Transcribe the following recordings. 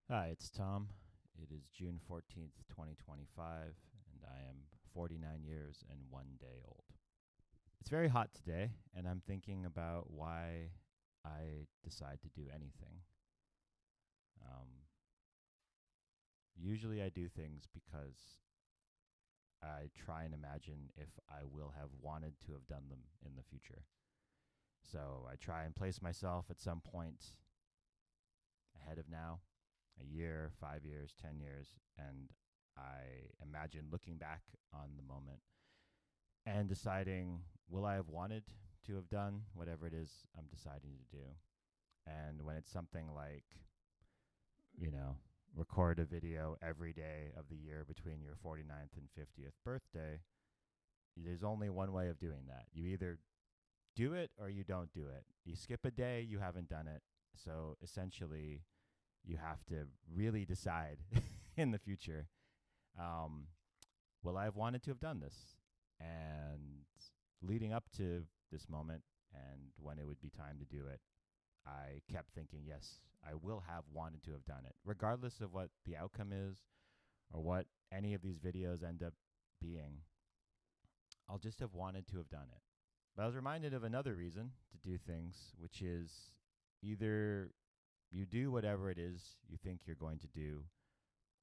Hi, it's Tom. It is June 14th, 2025, and I am 49 years and 1 day old. It's very hot today, and I'm thinking about why I decide to do anything. Um, Usually, I do things because I try and imagine if I will have wanted to have done them in the future. So I try and place myself at some point ahead of now, a year, 5 years, 10 years, and I imagine looking back on the moment and deciding, will I have wanted to have done whatever it is I'm deciding to do? And when it's something like, you know, record a video every day of the year between your 49th and 50th birthday, there's only one way of doing that. You either do it or you don't do it. You skip a day, you haven't done it. So essentially, you have to really decide in the future, um, will I have wanted to have done this? And leading up to this moment and when it would be time to do it, I kept thinking, yes, I will have wanted to have done it, regardless of what the outcome is or what any of these videos end up being. I'll just have wanted to have done it. But I was reminded of another reason to do things, which is either you do whatever it is you think you're going to do,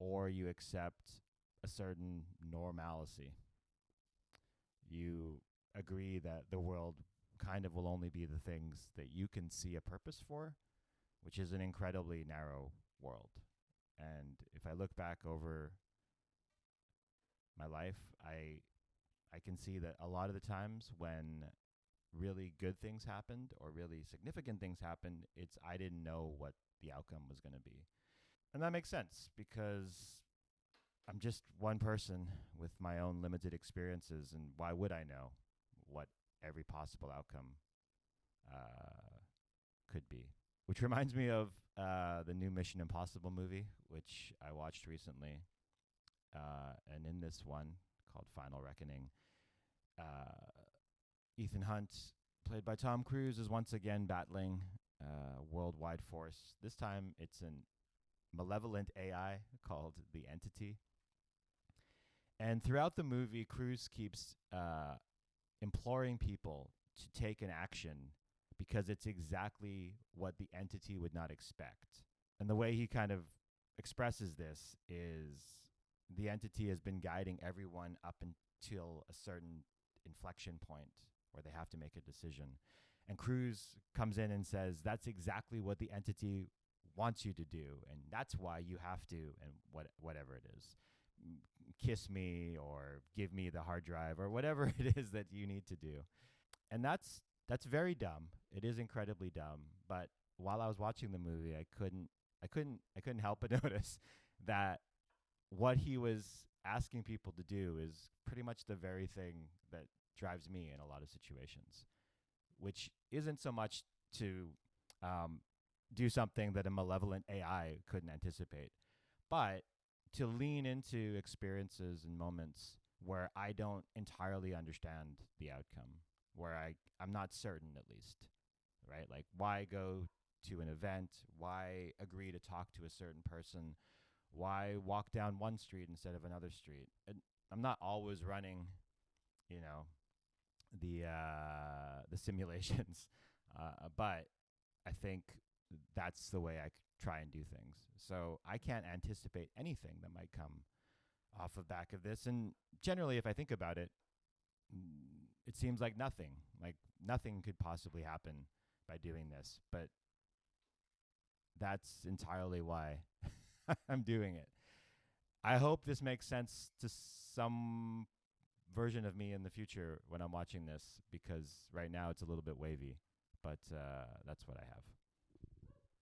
or you accept a certain normalcy. You agree that the world kind of will only be the things that you can see a purpose for, which is an incredibly narrow world. And if I look back over my life, I can see that a lot of the times when really good things happened or really significant things happened, it's I didn't know what the outcome was going to be. And that makes sense because I'm just one person with my own limited experiences, and why would I know what every possible outcome uh, could be? Which reminds me of the new Mission Impossible movie, which I watched recently. And in this one called Final Reckoning, uh, Ethan Hunt, played by Tom Cruise, is once again battling worldwide force. This time it's an malevolent AI called the Entity. And throughout the movie, Cruise keeps imploring people to take an action because it's exactly what the entity would not expect. And the way he kind of expresses this is the entity has been guiding everyone up until a certain inflection point where they have to make a decision. And Cruz comes in and says, that's exactly what the entity wants you to do. And that's why you have to, and whatever it is, kiss me or give me the hard drive or whatever it is that you need to do. And that's very dumb. It is incredibly dumb. But while I was watching the movie, I couldn't help but notice that what he was asking people to do is pretty much the very thing that drives me in a lot of situations, which isn't so much to um, do something that a malevolent AI couldn't anticipate, but to lean into experiences and moments where I don't entirely understand the outcome, where I'm not certain at least, right? Like, why go to an event? Why agree to talk to a certain person? Why walk down one street instead of another street? And I'm not always running, you know, the simulations, but I think that's the way I try and do things. So I can't anticipate anything that might come off the back of this. And generally, if I think about it, it seems like nothing. Like nothing could possibly happen by doing this. But that's entirely why I'm doing it. I hope this makes sense to some version of me in the future when I'm watching this, because right now it's a little bit wavy. But that's what I have.